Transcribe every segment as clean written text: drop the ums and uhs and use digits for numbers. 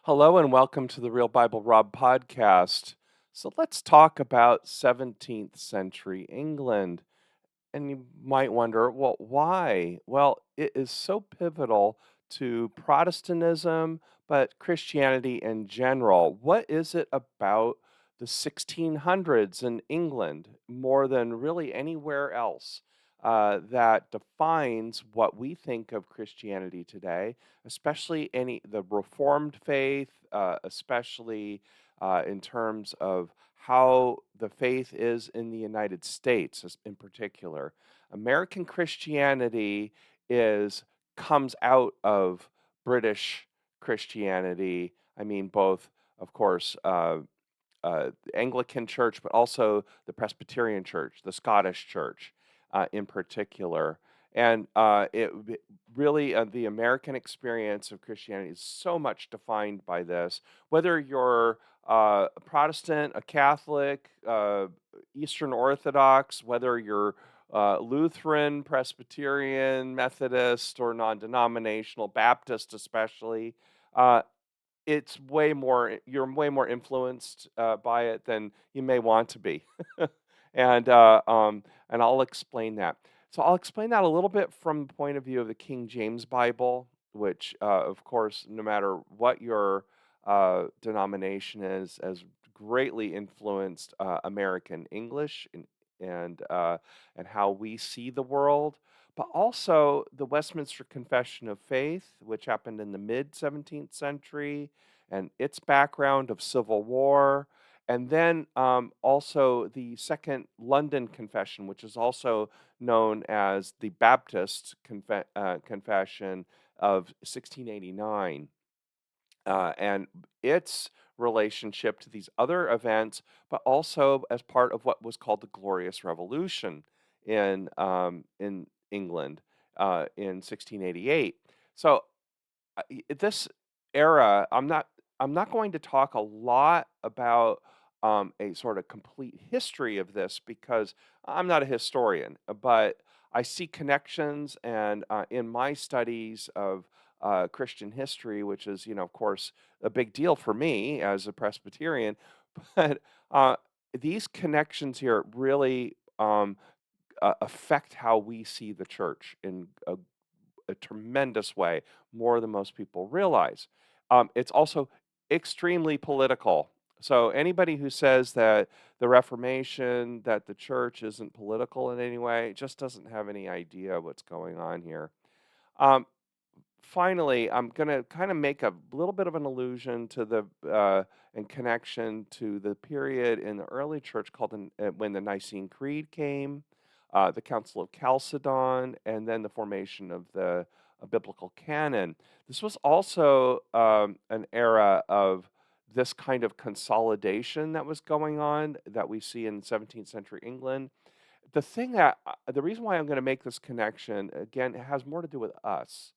Hello and welcome to the Real Bible Rob podcast. So let's talk about 17th century England. And you might wonder, well, why? Well, it is so pivotal to Protestantism, but Christianity in general. What is it about the 1600s in England more than really anywhere else that defines what we think of Christianity today, especially any the Reformed faith, especially in terms of how the faith is in the United States, in particular. American Christianity is comes out of British Christianity. I mean, both, of course, the Anglican Church, but also the Presbyterian Church, the Scottish Church, in particular. And really, the American experience of Christianity is so much defined by this. Whether you're a Protestant, a Catholic, Eastern Orthodox, whether you're Lutheran, Presbyterian, Methodist, or non denominational, Baptist especially, uh, it's way more you're way more influenced by it than you may want to be. and and I'll explain that. So I'll explain that a little bit from the point of view of the King James Bible, which of course, no matter what your denomination is, has greatly influenced American English and how we see the world, but also the Westminster Confession of Faith, which happened in the mid 17th century, and its background of civil war. And then also the Second London Confession, which is also known as the Baptist Confession of 1689, and its relationship to these other events, but also as part of what was called the Glorious Revolution in England in 1688. So this era, I'm not going to talk a lot about a sort of complete history of this because I'm not a historian, but I see connections, and in my studies of Christian history, which is, of course, a big deal for me as a Presbyterian, but these connections here really affect how we see the church in a tremendous way, more than most people realize. It's also extremely political. So anybody who says that the Reformation, that the church isn't political in any way, just doesn't have any idea what's going on here. Um, Finally, I'm going to kind of make a little bit of an allusion to the and connection to the period in the early church called when the Nicene Creed came, the Council of Chalcedon, and then the formation of the biblical canon. This was also an era of this kind of consolidation that was going on that we see in 17th century England. The reason why I'm going to make this connection again, it has more to do with us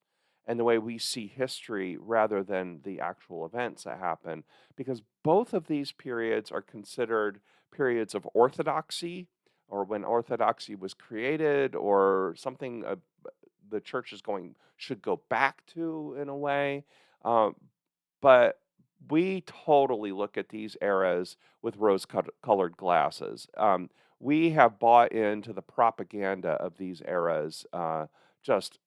and the way we see history rather than the actual events that happen, because both of these periods are considered periods of orthodoxy, or when orthodoxy was created, or something the church is going should go back to in a way. Um, but we totally look at these eras with rose-colored glasses. We have bought into the propaganda of these eras, just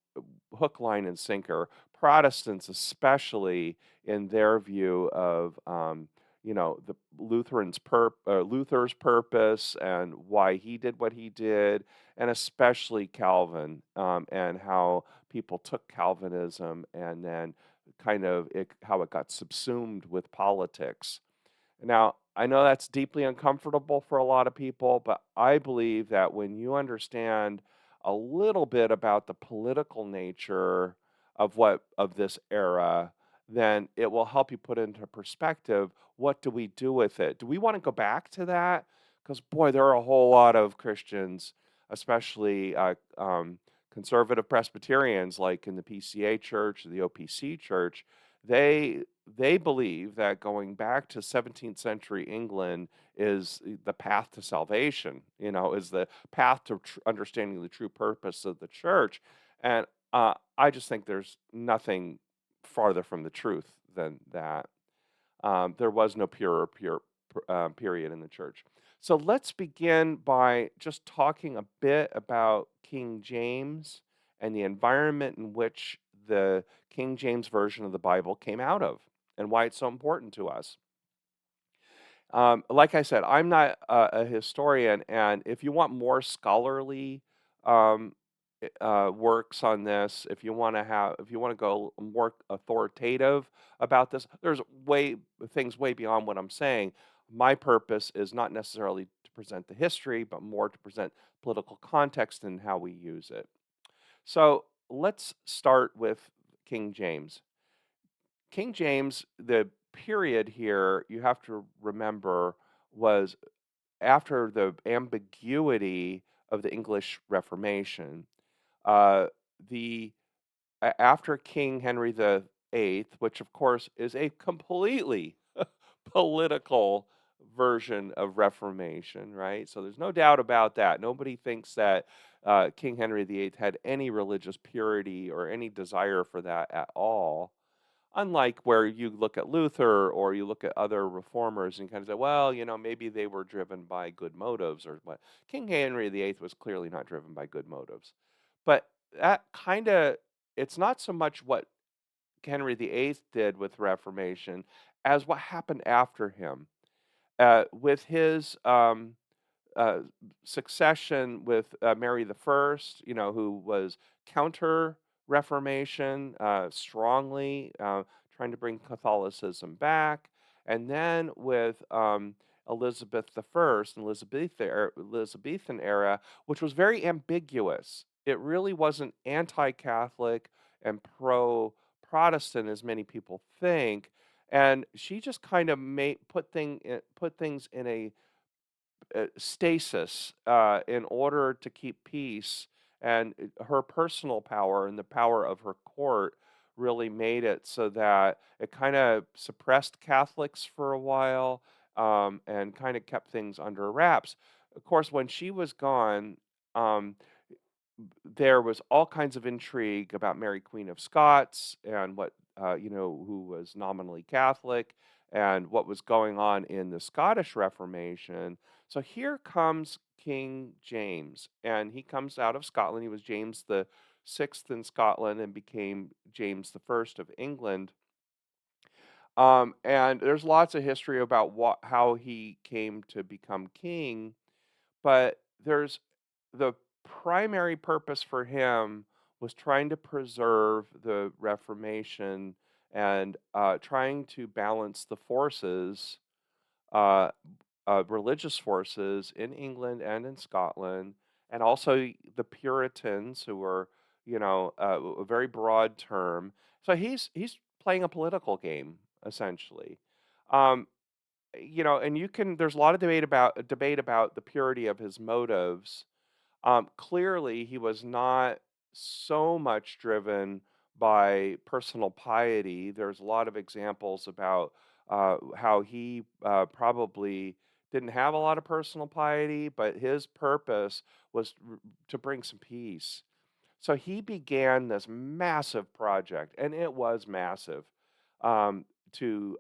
hook, line, and sinker. Protestants, especially in their view of, the Luther's purpose and why he did what he did, and especially Calvin, and how people took Calvinism and then how it got subsumed with politics. Now, I know that's deeply uncomfortable for a lot of people, but I believe that when you understand a little bit about the political nature of this era, then it will help you put into perspective, what do we do with it? Do we want to go back to that? Because boy, there are a whole lot of Christians, especially conservative Presbyterians, like in the PCA Church, the OPC Church. They believe that going back to 17th century England is the path to salvation, is the path to understanding the true purpose of the church. And I just think there's nothing farther from the truth than that. There was no period in the church. So let's begin by just talking a bit about King James and the environment in which the King James version of the Bible came out of and why it's so important to us. Like I said, I'm not a historian, and if you want more scholarly um, works on this, if you want to go more authoritative about this, there's things way beyond what I'm saying. My purpose is not necessarily to present the history, but more to present political context and how we use it. So let's start with King James. King James, the period here you have to remember was after the ambiguity of the English Reformation. Uh, the After King Henry the Eighth, which of course is a completely political version of Reformation, right? So there's no doubt about that. Nobody thinks that King Henry the Eighth had any religious purity or any desire for that at all. Unlike where you look at Luther or you look at other reformers and kind of say, well, maybe they were driven by good motives or what. King Henry VIII was clearly not driven by good motives. But that kind of, it's not so much what Henry VIII did with Reformation as what happened after him. With his uh, succession with Mary the First, who was counter Reformation, strongly trying to bring Catholicism back, and then with Elizabeth the First, and Elizabethan era, which was very ambiguous. It really wasn't anti-Catholic and pro-Protestant as many people think, and she just kind of put things in a stasis in order to keep peace. And her personal power and the power of her court really made it so that it kind of suppressed Catholics for a while and kind of kept things under wraps. Of course, when she was gone, um, there was all kinds of intrigue about Mary Queen of Scots and who was nominally Catholic and what was going on in the Scottish Reformation. So here comes King James, and he comes out of Scotland. He was James the Sixth in Scotland and became James the First of England. And there's lots of history about how he came to become king, but there's the primary purpose for him was trying to preserve the Reformation and trying to balance the forces, uh, religious forces in England and in Scotland, and also the Puritans, who were, a very broad term. So he's playing a political game essentially. Um, and there's a lot of debate about the purity of his motives. Clearly, he was not so much driven by personal piety. There's a lot of examples about how he probably didn't have a lot of personal piety, but his purpose was to bring some peace. So he began this massive project, and it was massive, um, to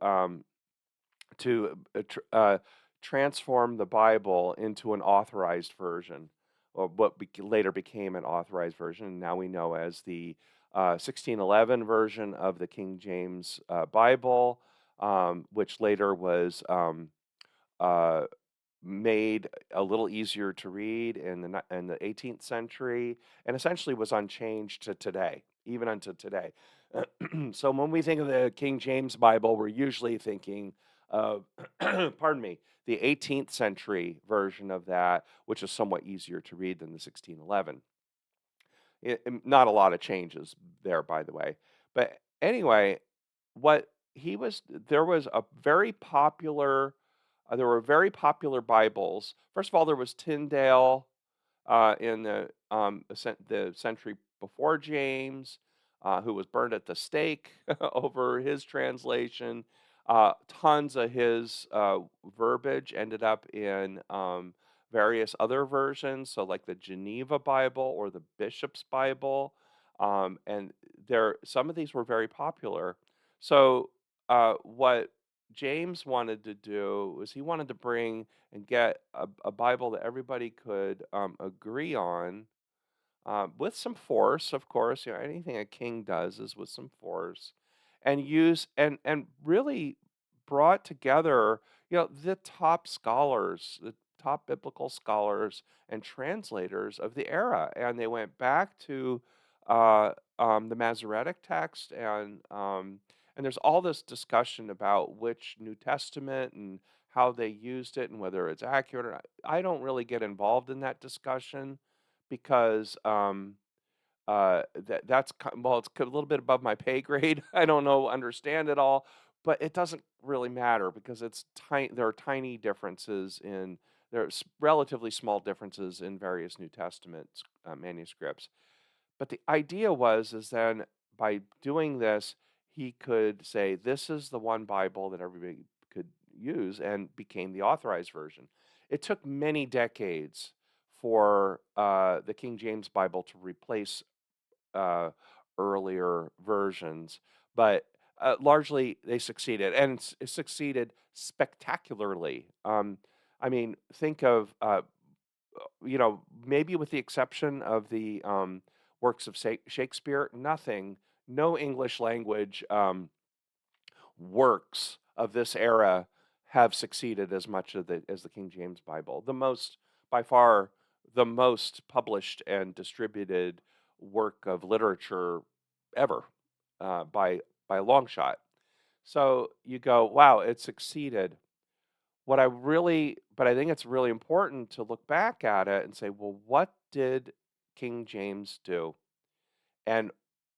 transform the Bible into an authorized version, or what later became an authorized version, and now we know as the 1611 version of the King James Bible, which later was uh, made a little easier to read in the 18th century, and essentially was unchanged to today, even unto today. So when we think of the King James Bible, we're usually thinking of, pardon me, the 18th century version of that, which is somewhat easier to read than the 1611. Not a lot of changes there, by the way. But anyway, what he was there was a very popular there were very popular Bibles. First of all, there was Tyndale in the century before James, who was burned at the stake over his translation. Tons of his verbiage ended up in various other versions, so like the Geneva Bible or the Bishop's Bible, and some of these were very popular. So what? James wanted to do was he wanted to bring and get a Bible that everybody could agree on, with some force, of course. Anything a king does is with some force, and use and really brought together, the top scholars, the top biblical scholars and translators of the era, and they went back to the Masoretic text, and there's all this discussion about which New Testament and how they used it and whether it's accurate or not. I don't really get involved in that discussion because well, it's a little bit above my pay grade. I don't know, understand it all, but it doesn't really matter because it's tiny. There are tiny differences in there's relatively small differences in various New Testament manuscripts. But the idea was is then by doing this, he could say this is the one Bible that everybody could use and became the authorized version. It took many decades for the King James Bible to replace uh, earlier versions, but largely they succeeded, and it succeeded spectacularly. I mean, think of maybe with the exception of the works of Shakespeare, nothing, no English language works of this era have succeeded as much as the King James Bible. The most, by far, the most published and distributed work of literature ever, by a long shot. So you go, wow, it succeeded. But I think it's really important to look back at it and say, well, what did King James do? And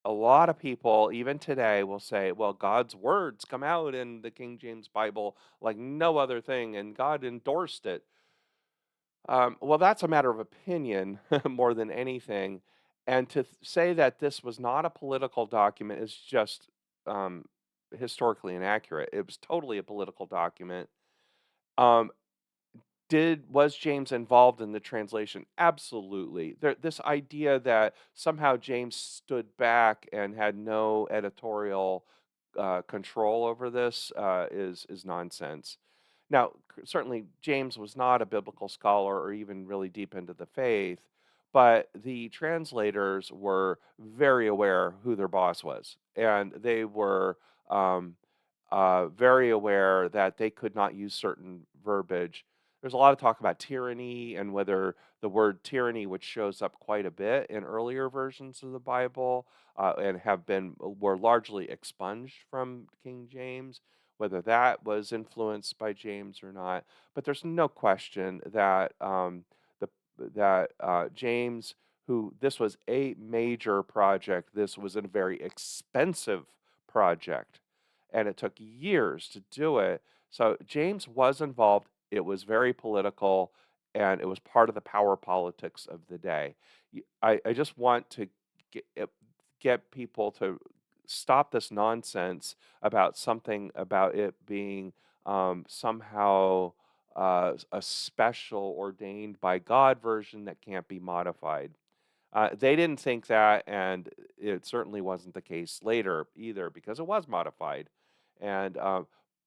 a lot of people, even today, will say, well, God's words come out in the King James Bible like no other thing, and God endorsed it. Well, that's a matter of opinion more than anything. And to say that this was not a political document is just um, historically inaccurate. It was totally a political document. Um, was James involved in the translation? Absolutely. This idea that somehow James stood back and had no editorial control over this is nonsense. Now, certainly James was not a biblical scholar or even really deep into the faith, but the translators were very aware who their boss was, and they were um, very aware that they could not use certain verbiage. There's a lot of talk about tyranny and whether the word tyranny, which shows up quite a bit in earlier versions of the Bible and were largely expunged from King James, whether that was influenced by James or not. But there's no question that the James, who this was a major project, this was a very expensive project, and it took years to do it. So James was involved. It was very political, and it was part of the power politics of the day. I just want to get people to stop this nonsense about something about it being somehow a special ordained by God version that can't be modified. They didn't think that, and it certainly wasn't the case later either, because it was modified, and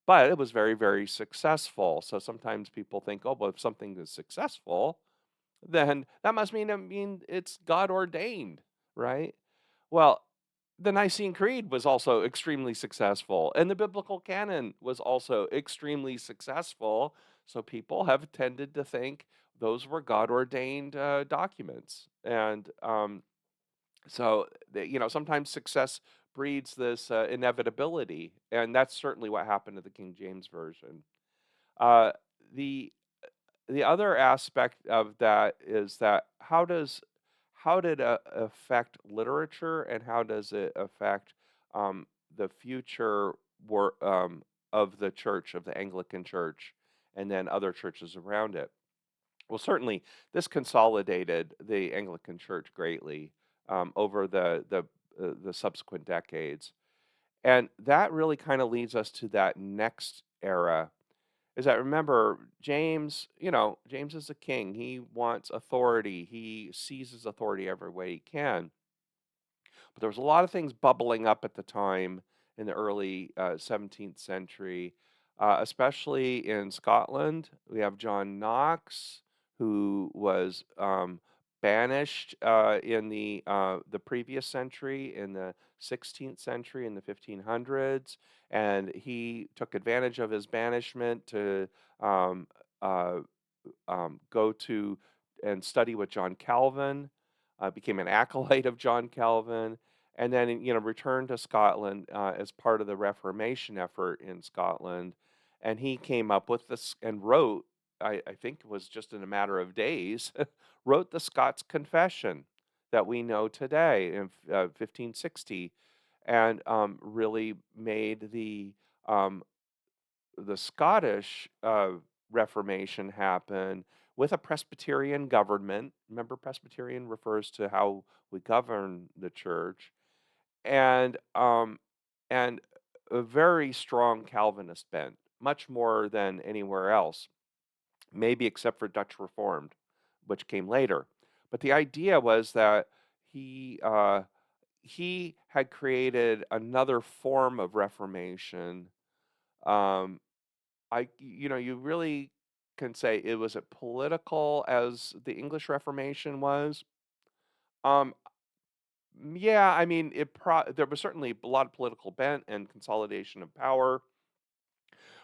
but it was very, very successful. So sometimes people think, oh, well, if something is successful, then that must mean it's God ordained, right? Well, the Nicene Creed was also extremely successful, and the biblical canon was also extremely successful. So people have tended to think those were God ordained documents, and sometimes success breeds this inevitability, and that's certainly what happened to the King James version. Uh, the the other aspect of that is that how did it affect literature, and how does it affect the future of the church, of the Anglican Church, and then other churches around it? Well, certainly this consolidated the Anglican Church greatly over the subsequent decades, and that really kind of leads us to that next era. Is that, remember, James is a king. He wants authority. He seizes authority every way he can. But there was a lot of things bubbling up at the time in the early 17th century. especially in Scotland. We have John Knox, who was banished in the previous century, in the 16th century, in the 1500s, and he took advantage of his banishment to um, uh, go to and study with John Calvin, became an acolyte of John Calvin, and then returned to Scotland as part of the Reformation effort in Scotland. And he came up with this and wrote, I think it was just in a matter of days, wrote the Scots Confession that we know today in 1560, and really made um, the Scottish Reformation happen with a Presbyterian government. Remember, Presbyterian refers to how we govern the church, and a very strong Calvinist bent, much more than anywhere else, maybe except for Dutch Reformed, which came later. But the idea was that he uh, he had created another form of Reformation. Um, you really can say it was as political as the English Reformation was. Um, yeah, I mean, there was certainly a lot of political bent and consolidation of power.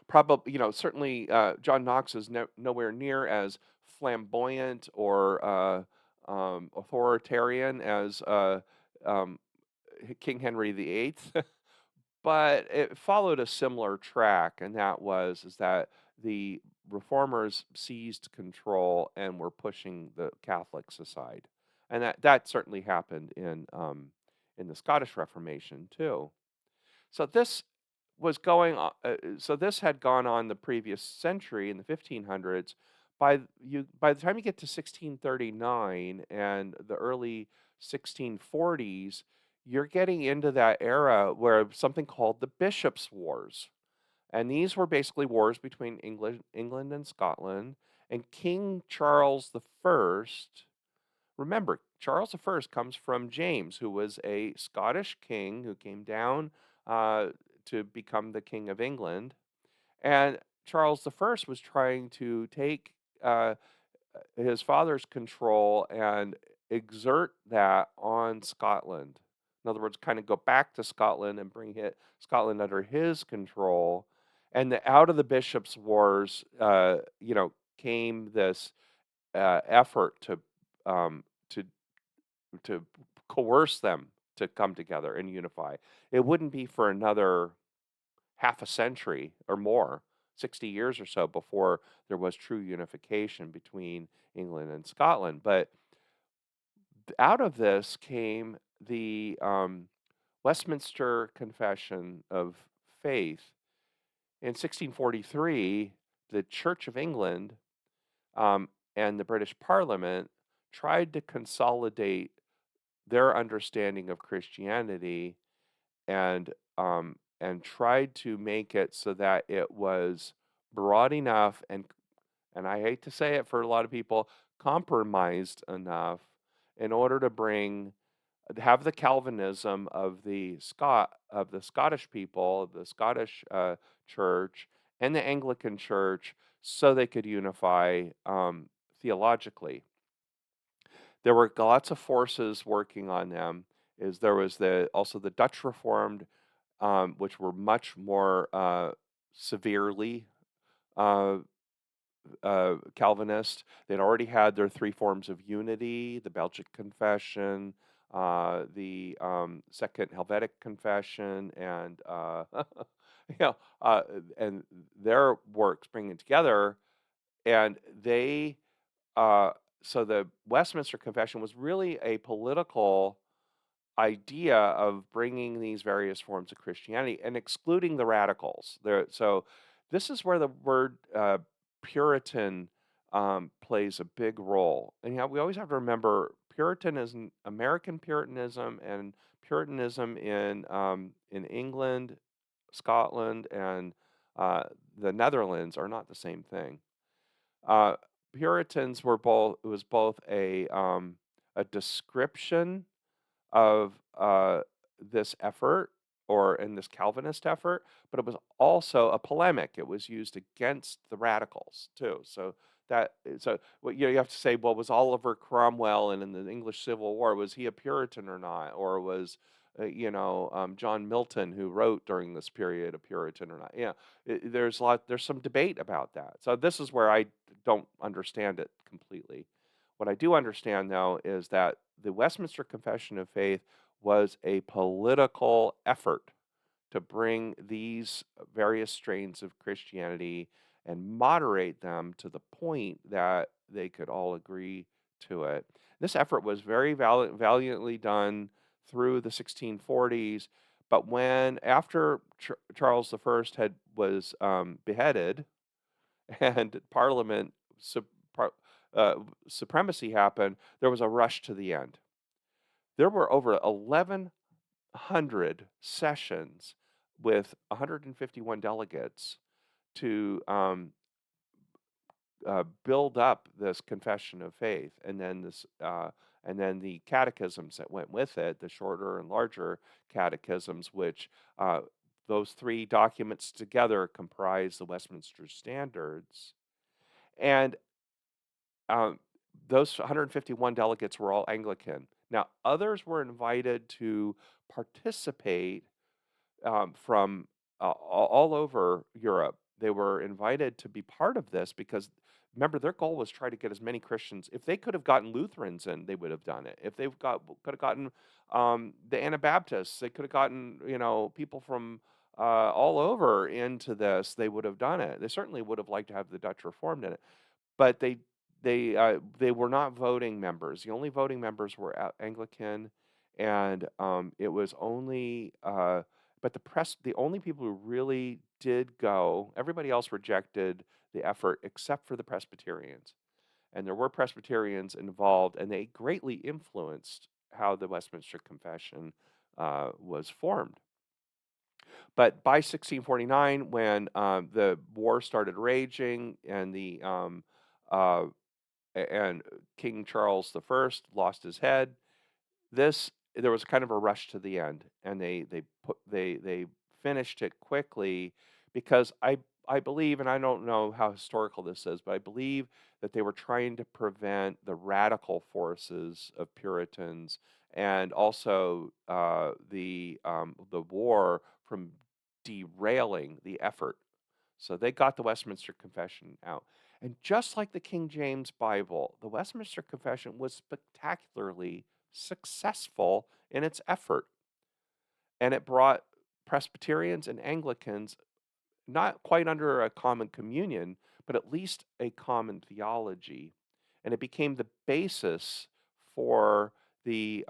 Probably, certainly John Knox is nowhere near as flamboyant or authoritarian as um, King Henry VIII. But it followed a similar track, and that was is that the reformers seized control and were pushing the Catholics aside, and that certainly happened in the Scottish Reformation too. So this was going on. So this had gone on the previous century in the 1500s. By the time you get to 1639 and the early 1640s, you're getting into that era where something called the Bishops' Wars, and these were basically wars between England and Scotland. And King Charles the First, remember, Charles the First comes from James, who was a Scottish king who came down uh, to become the King of England. And Charles the First was trying to take uh, his father's control and exert that on Scotland. In other words, kind of go back to Scotland and bring Scotland under his control. And out of the bishops' wars, came this effort um, to to coerce them to come together and unify. It wouldn't be for another half a century or more, 60 years or so, before there was true unification between England and Scotland. But out of this came the Westminster Confession of Faith. In 1643, the Church of England um, and the British Parliament tried to consolidate their understanding of Christianity and tried to make it so that it was broad enough and I hate to say it for a lot of people, compromised enough in order to have the Calvinism of the Scottish people, the Scottish church, and the Anglican church, so they could unify theologically. There were lots of forces working on them. There was also the Dutch Reformed, which were much more severely uh, Calvinist. They'd already had their three forms of unity: the Belgic Confession, the Second Helvetic Confession, and you know, uh, and their works bringing together, and they uh, so the Westminster Confession was really a political idea of bringing these various forms of Christianity and excluding the radicals. So this is where the word Puritan plays a big role. And we always have to remember Puritanism, American Puritanism, and Puritanism in England, Scotland, and uh, the Netherlands are not the same thing. Uh, Puritans were both. It was both a description of this effort or in this Calvinist effort, but it was also a polemic. It was used against the radicals too. So what you have to say, well, was Oliver Cromwell and in the English Civil War, was he a Puritan or not, or was John Milton, who wrote during this period, a Puritan or not? There's some debate about that. So this is where I don't understand it completely. What I do understand, though, is that the Westminster Confession of Faith was a political effort to bring these various strains of Christianity and moderate them to the point that they could all agree to it. This effort was very valiantly done through the 1640s, but when after Charles I was beheaded and Parliament par- uh, supremacy happened, there was a rush to the end. There were over 1,100 sessions with 151 delegates to build up this confession of faith, and then the catechisms that went with it, the shorter and larger catechisms, which those three documents together comprise the Westminster Standards, and um, those 151 delegates were all Anglican. Now, others were invited to participate from all over Europe. They were invited to be part of this because remember their goal was try to get as many Christians. If they could have gotten Lutherans in, they would have done it. If they could have gotten the Anabaptists, they could have gotten people from all over into this. They would have done it. They certainly would have liked to have the Dutch Reformed in it, but they were not voting members. The only voting members were Anglican, and it was only but the only people who really did go, everybody else rejected the effort except for the Presbyterians, and there were Presbyterians involved, and they greatly influenced how the Westminster Confession was formed. But by 1649, when the war started raging and the uh, and King Charles I lost his head. There was kind of a rush to the end, and they finished it quickly because I believe, and I don't know how historical this is, but I believe that they were trying to prevent the radical forces of Puritans and also the war from derailing the effort. So they got the Westminster Confession out. And just like the King James Bible, the Westminster Confession was spectacularly successful in its effort. And it brought Presbyterians and Anglicans not quite under a common communion, but at least a common theology. And it became the basis for the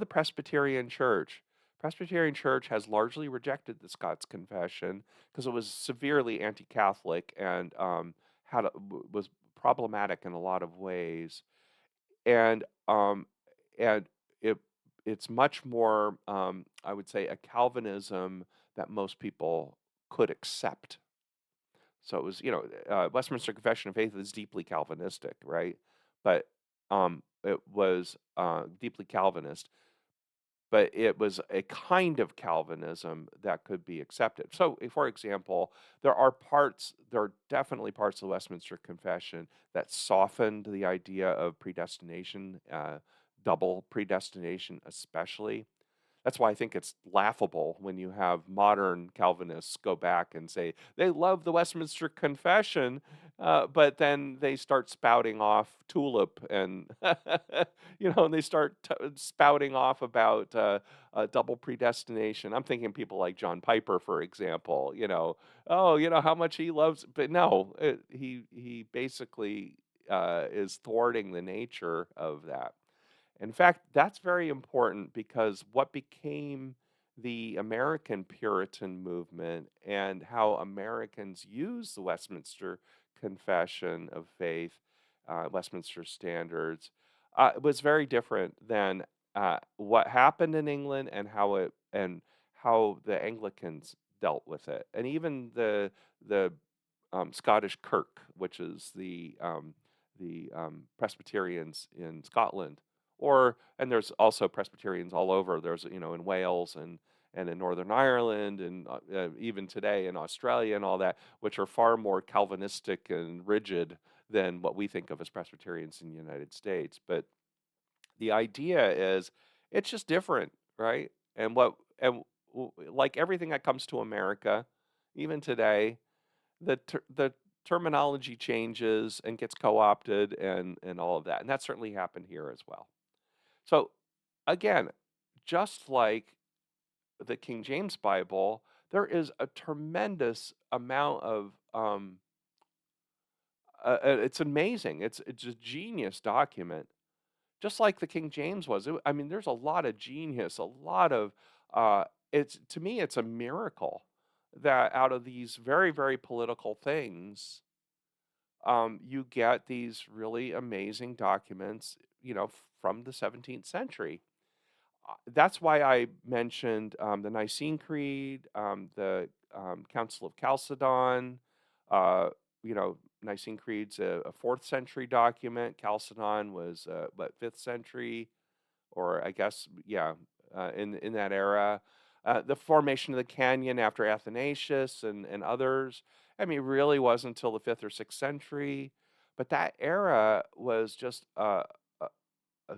Presbyterian Church. Presbyterian Church has largely rejected the Scots Confession because it was severely anti-Catholic and was problematic in a lot of ways, and um, and it it's much more, I would say, a Calvinism that most people could accept. So it was, Westminster Confession of Faith is deeply Calvinistic, right? But it was deeply Calvinist, but it was a kind of Calvinism that could be accepted. So, for example, there are definitely parts of the Westminster Confession that softened the idea of predestination, double predestination, especially. That's why I think it's laughable when you have modern Calvinists go back and say they love the Westminster Confession, but then they start spouting off tulip and and they start spouting off about double predestination. I'm thinking people like John Piper, for example. Oh, how much he loves, but no, he basically is thwarting the nature of that. In fact, that's very important because what became the American Puritan movement and how Americans use the Westminster Confession of Faith, Westminster Standards, was very different than what happened in England and how the Anglicans dealt with it, and even the Scottish Kirk, which is the Presbyterians in Scotland, and there's also Presbyterians all over. There's in Wales and in Northern Ireland, and even today in Australia and all that, which are far more Calvinistic and rigid than what we think of as Presbyterians in the United States. But the idea is it's just different, right? Like everything that comes to America, even today, the terminology changes and gets co-opted and all of that. And that certainly happened here as well. So again, just like the King James Bible, there is a tremendous amount of it's amazing. It's a genius document, just like the King James was. I mean, there's a lot of genius, a lot of it's to me, it's a miracle that out of these very, very political things, you get these really amazing documents, from the 17th century. That's why I mentioned the Nicene Creed, the Council of Chalcedon. Uh, Nicene Creed's a fourth century document. Chalcedon was what, fifth century, or I guess, yeah, in that era. The formation of the canon after Athanasius and others. I mean, really wasn't until the fifth or sixth century, but that era was just a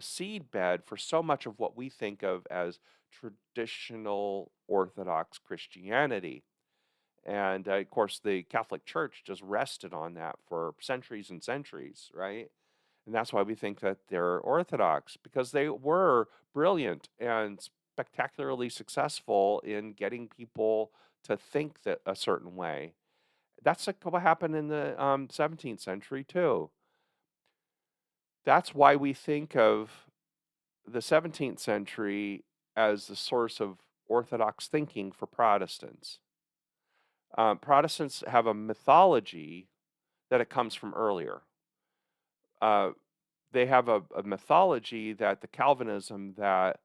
seed bed for so much of what we think of as traditional Orthodox Christianity. And of course, the Catholic Church just rested on that for centuries and centuries, right? And that's why we think that they're Orthodox, because they were brilliant and spectacularly successful in getting people to think that a certain way. That's like what happened in the 17th century, too. That's why we think of the 17th century as the source of Orthodox thinking for Protestants. Protestants have a mythology that it comes from earlier. Uh, they have a mythology that the Calvinism that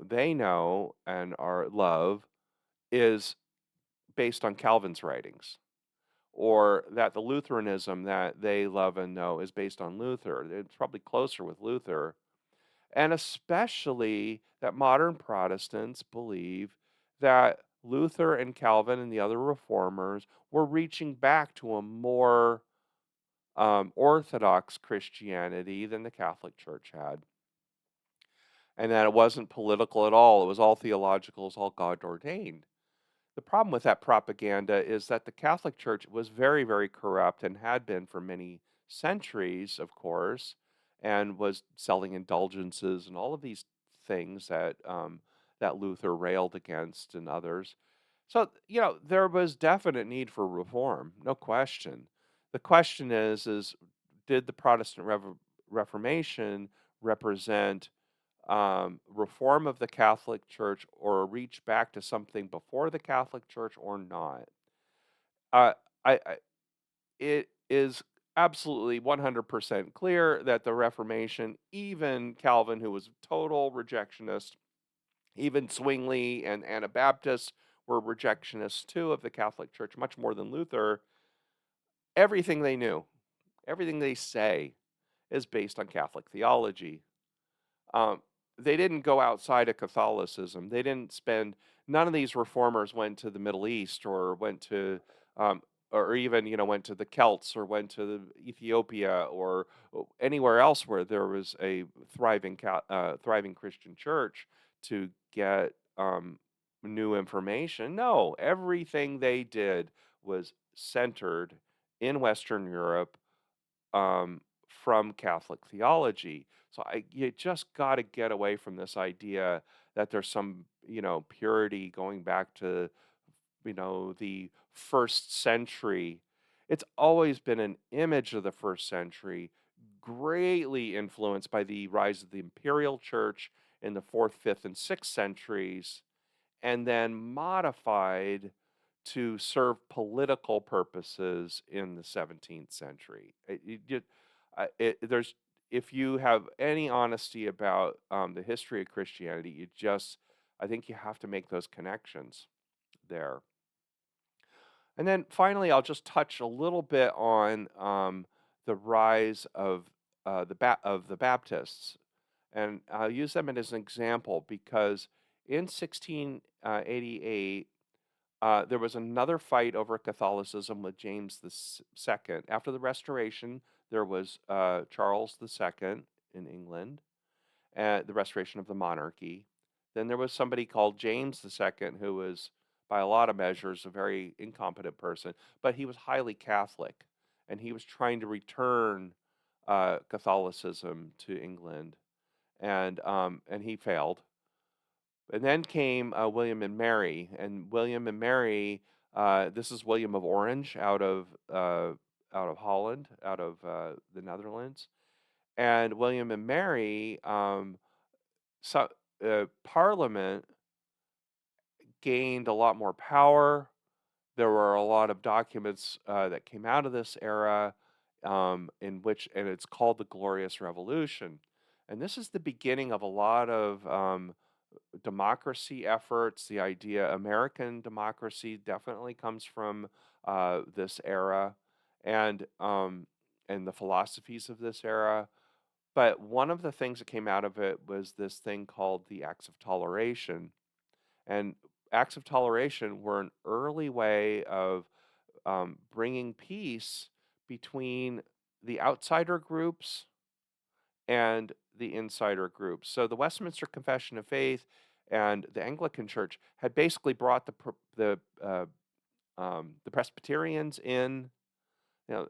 they know and are love is based on Calvin's writings, or that the Lutheranism that they love and know is based on Luther. It's probably closer with Luther, and especially that modern Protestants believe that Luther and Calvin and the other reformers were reaching back to a more Orthodox Christianity than the Catholic Church had, and that it wasn't political at all. It was all theological, it was all God ordained. The problem with that propaganda is that the Catholic Church was very, very corrupt and had been for many centuries, of course, and was selling indulgences and all of these things that Luther railed against and others. So, there was definite need for reform, no question. The question is did the Protestant Reformation represent reform of the Catholic Church or reach back to something before the Catholic Church or not? Uh, it is absolutely 100% clear that the Reformation, even Calvin, who was a total rejectionist, even Zwingli and Anabaptists were rejectionists too of the Catholic Church, much more than Luther. Everything they knew, everything they say is based on Catholic theology. Um, they didn't go outside of Catholicism. They didn't spend. None of these reformers went to the Middle East or went to, um, or even went to the Celts or went to Ethiopia or anywhere else where there was a thriving Christian church to get new information. No, everything they did was centered in Western Europe, from Catholic theology. So you just got to get away from this idea that there's some, purity going back to, the first century. It's always been an image of the first century, greatly influenced by the rise of the imperial church in the fourth, fifth, and sixth centuries, and then modified to serve political purposes in the 17th century. There's, if you have any honesty about the history of Christianity, I think you have to make those connections there. And then finally, I'll just touch a little bit on the rise of of the Baptists, and I'll use them as an example because in 1688, there was another fight over Catholicism with James II. After the Restoration, there was Charles II in England, the restoration of the monarchy. Then there was somebody called James II, who was, by a lot of measures, a very incompetent person, but he was highly Catholic, and he was trying to return Catholicism to England, and he failed. And then came William and Mary, and William and Mary. This is William of Orange out of Holland, out of the Netherlands, and William and Mary. So Parliament gained a lot more power. There were a lot of documents that came out of this era, in which, and it's called the Glorious Revolution. And this is the beginning of a lot of democracy efforts. The idea American democracy definitely comes from this era, and um, and the philosophies of this era. But one of the things that came out of it was this thing called the Acts of Toleration. And Acts of Toleration were an early way of bringing peace between the outsider groups and the insider groups. So the Westminster Confession of Faith and the Anglican Church had basically brought the Presbyterians in.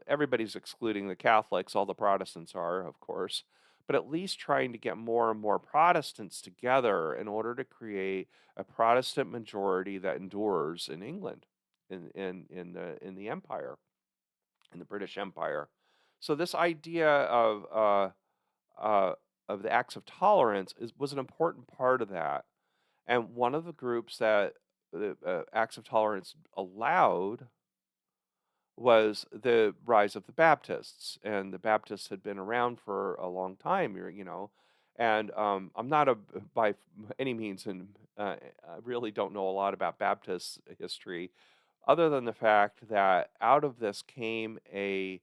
Everybody's excluding the Catholics, all the Protestants are, of course, but at least trying to get more and more Protestants together in order to create a Protestant majority that endures in England, in the Empire, in the British Empire. So this idea of the Acts of Tolerance was an important part of that, and one of the groups that the Acts of Tolerance allowed was the rise of the Baptists, and the Baptists had been around for a long time, and I'm not by any means, and I really don't know a lot about Baptist history, other than the fact that out of this came a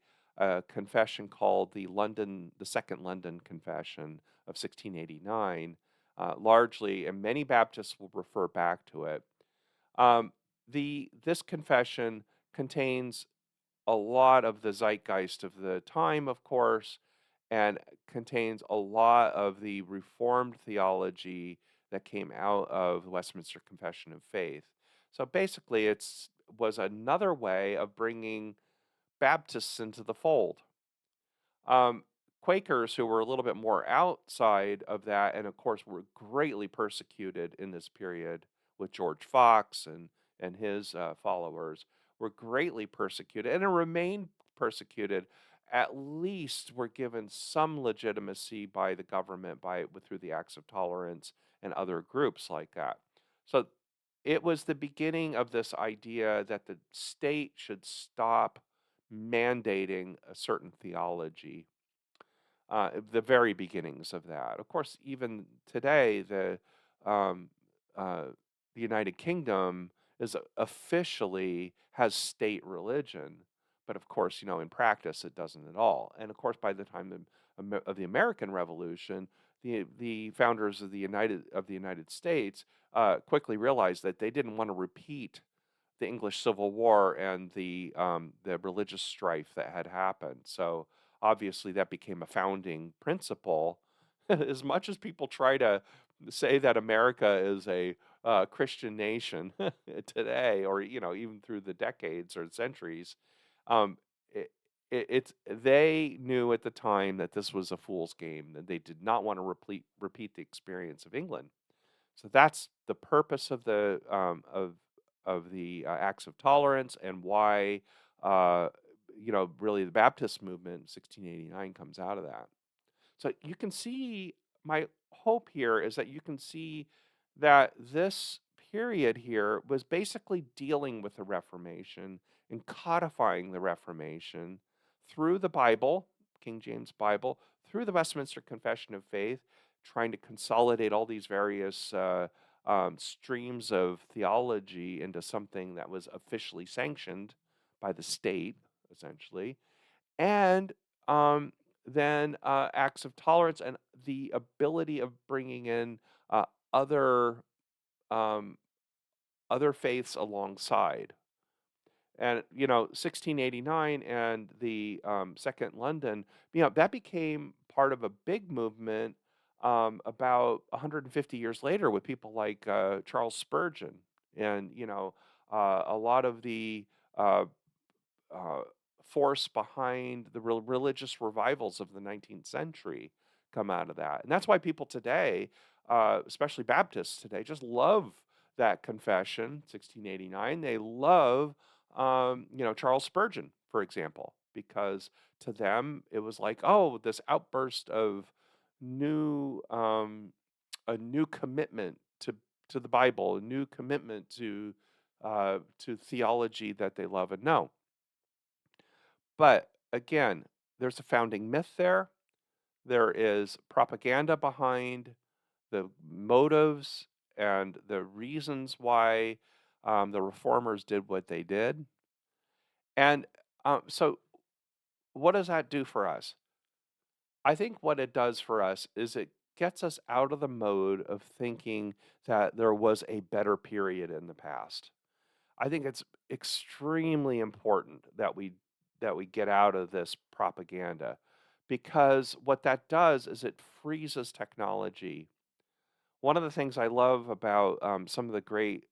confession called the Second London Confession of 1689, largely, and many Baptists will refer back to it. Um, this confession contains a lot of the zeitgeist of the time, of course, and contains a lot of the Reformed theology that came out of the Westminster Confession of Faith. So basically, it's was another way of bringing Baptists into the fold. Um, Quakers, who were a little bit more outside of that, and of course were greatly persecuted in this period with George Fox and his followers, were greatly persecuted and remain persecuted. At least were given some legitimacy by the government through the Acts of Tolerance and other groups like that. So it was the beginning of this idea that the state should stop mandating a certain theology, the very beginnings of that. Of course, even today, um, uh, the United Kingdom is officially has state religion, but of course, in practice, it doesn't at all. And of course, by the time of the American Revolution, the founders of the United States quickly realized that they didn't want to repeat the English Civil War and the religious strife that had happened. So obviously that became a founding principle. As much as people try to say that America is a Christian nation today, or even through the decades or centuries, um, it, it's they knew at the time that this was a fool's game, that they did not want to repeat the experience of England. So that's the purpose of the Acts of Tolerance, and why really the Baptist movement, 1689, comes out of that. So you can see, my hope here is that you can see that this period here was basically dealing with the Reformation and codifying the Reformation through the Bible, King James Bible, through the Westminster Confession of Faith, trying to consolidate all these various streams of theology into something that was officially sanctioned by the state, essentially, and um, then acts of tolerance and the ability of bringing in other um, other faiths alongside. And 1689 and the Second London, that became part of a big movement about 150 years later with people like Charles Spurgeon, and a lot of the uh, uh, force behind the religious revivals of the 19th century come out of that. And that's why people today, especially Baptists today, just love that confession, 1689. They love, Charles Spurgeon, for example, because to them it was like, oh, this outburst of new, a new commitment to the Bible, a new commitment to theology that they love and know. But again, there's a founding myth there. There is propaganda behind the motives and the reasons why the reformers did what they did. And so, what does that do for us? I think what it does for us is it gets us out of the mode of thinking that there was a better period in the past. I think it's extremely important that we get out of this propaganda, because what that does is it freezes technology. One of the things I love about some of the great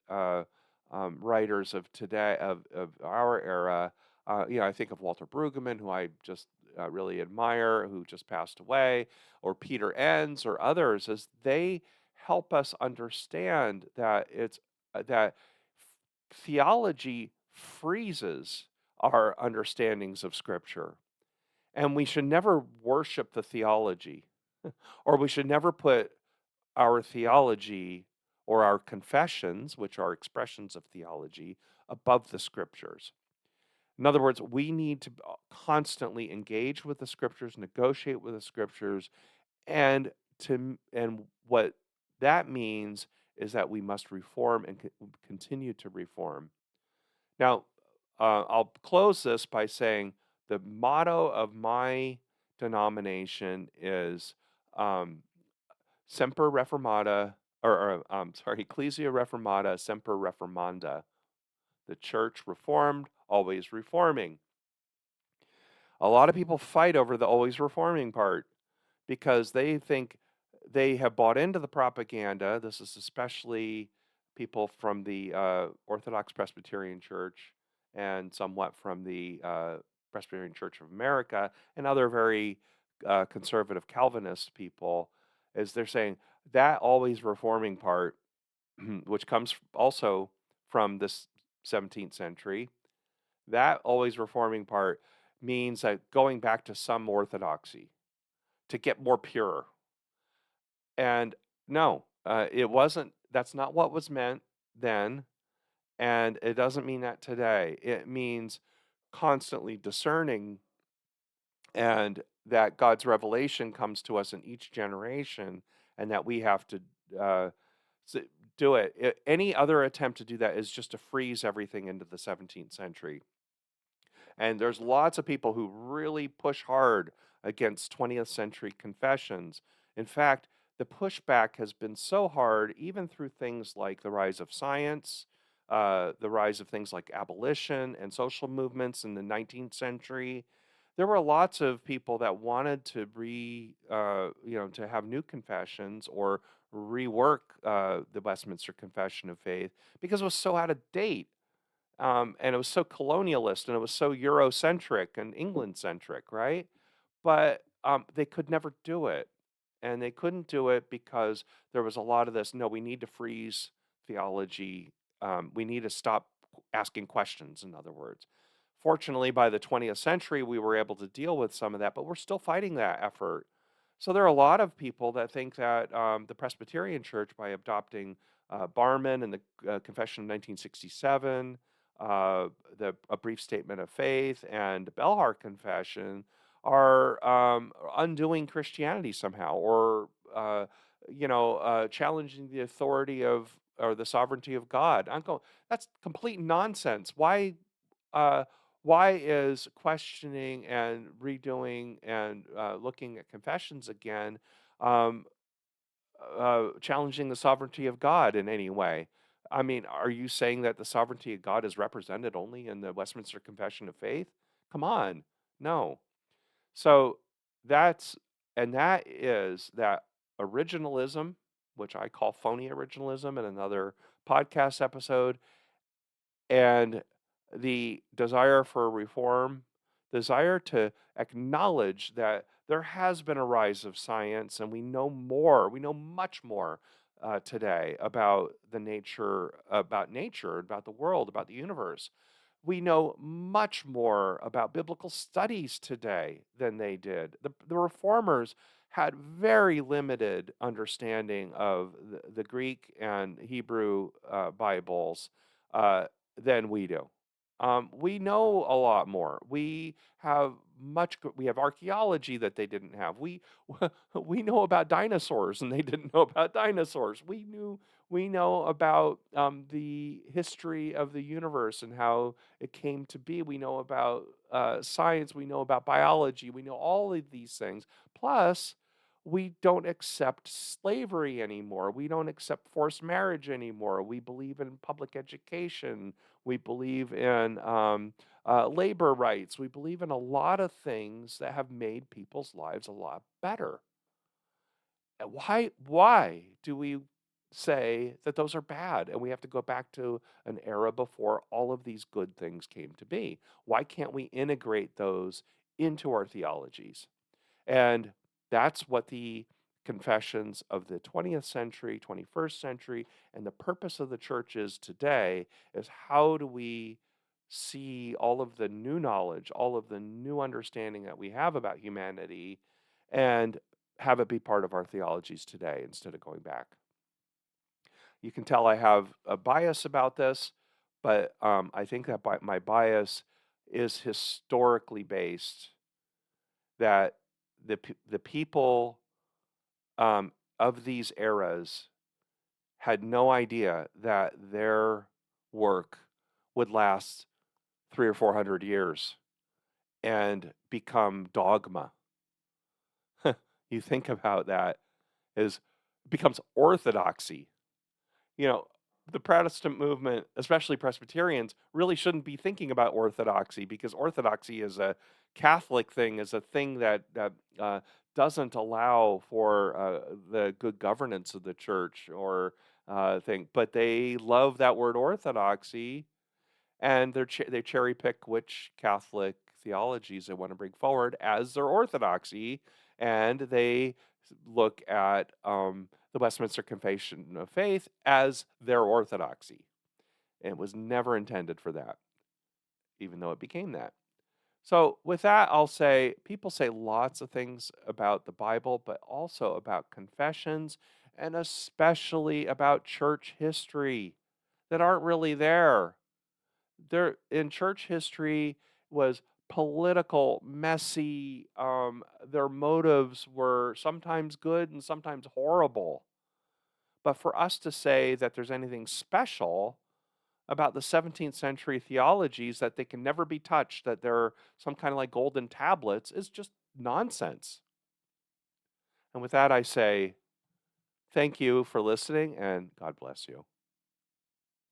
writers of today, of our era, I think of Walter Brueggemann, who I just really admire, who just passed away, or Peter Enns, or others, is they help us understand that that theology freezes our understandings of Scripture, and we should never worship the theology, or we should never put our theology or our confessions, which are expressions of theology, above the Scriptures. In other words, we need to constantly engage with the Scriptures, negotiate with the Scriptures, and and what that means is that we must reform and continue to reform. Now, I'll close this by saying the motto of my denomination is um, Semper Reformata, sorry, Ecclesia Reformata, Semper Reformanda. The church reformed, always reforming. A lot of people fight over the always reforming part because they think they have bought into the propaganda. This is especially people from the Orthodox Presbyterian Church and somewhat from the Presbyterian Church of America and other very conservative Calvinist people, is they're saying that always reforming part, which comes also from this 17th century, that always reforming part means that going back to some orthodoxy to get more pure. And no, it wasn't. That's not what was meant then, and it doesn't mean that today. It means constantly discerning, and that God's revelation comes to us in each generation, and that we have to uh, do it. Any other attempt to do that is just to freeze everything into the 17th century. And there's lots of people who really push hard against 20th century confessions. In fact, the pushback has been so hard, even through things like the rise of science, the rise of things like abolition and social movements in the 19th century. There were lots of people that wanted to to have new confessions or rework the Westminster Confession of Faith because it was so out of date, and it was so colonialist, and it was so Eurocentric and England centric, right? But they could never do it. And they couldn't do it because there was a lot of this, no, we need to freeze theology. We need to stop asking questions, in other words. Fortunately, by the 20th century, we were able to deal with some of that, but we're still fighting that effort. So there are a lot of people that think that the Presbyterian Church, by adopting Barman and the Confession of 1967, a brief statement of faith, and Belhar Confession, are undoing Christianity somehow, or challenging the authority of or the sovereignty of God. I'm going, that's complete nonsense. Uh, why is questioning and redoing and looking at confessions again um, challenging the sovereignty of God in any way. I mean, are you saying that the sovereignty of God is represented only in the Westminster Confession of Faith? Come on, no. So that's that is that originalism, which I call phony originalism in another podcast episode, and the desire for reform, desire to acknowledge that there has been a rise of science and we know more, we know much more today about nature, about the world, about the universe. We know much more about biblical studies today than they did. The reformers had very limited understanding of the Greek and Hebrew Bibles uh, than we do. We know a lot more. We have archaeology that they didn't have. We know about dinosaurs and they didn't know about dinosaurs. We know about the history of the universe and how it came to be. We know about science. We know about biology. We know all of these things. Plus, we don't accept slavery anymore. We don't accept forced marriage anymore. We believe in public education. We believe in labor rights. We believe in a lot of things that have made people's lives a lot better. Why do we say that those are bad and we have to go back to an era before all of these good things came to be? Why can't we integrate those into our theologies? And that's what the confessions of the 20th century, 21st century, and the purpose of the church is today is how do we see all of the new knowledge, all of the new understanding that we have about humanity and have it be part of our theologies today instead of going back. You can tell I have a bias about this, but I think that my bias is historically based, that the people of these eras had no idea that their work would last 300 or 400 years and become dogma. You think about that as it becomes orthodoxy. You know, the Protestant movement, especially Presbyterians, really shouldn't be thinking about orthodoxy because orthodoxy is a Catholic thing, is a thing that doesn't allow for the good governance of the church or thing. But they love that word orthodoxy, and they cherry pick which Catholic theologies they want to bring forward as their orthodoxy, and they look at the Westminster Confession of Faith as their orthodoxy. And it was never intended for that, even though it became that. So, with that, I'll say people say lots of things about the Bible, but also about confessions and especially about church history that aren't really there. There in church history was political, messy. Their motives were sometimes good and sometimes horrible. But for us to say that there's anything special about the 17th century theologies, that they can never be touched, that they're some kind of like golden tablets, is just nonsense. And with that, I say thank you for listening and God bless you.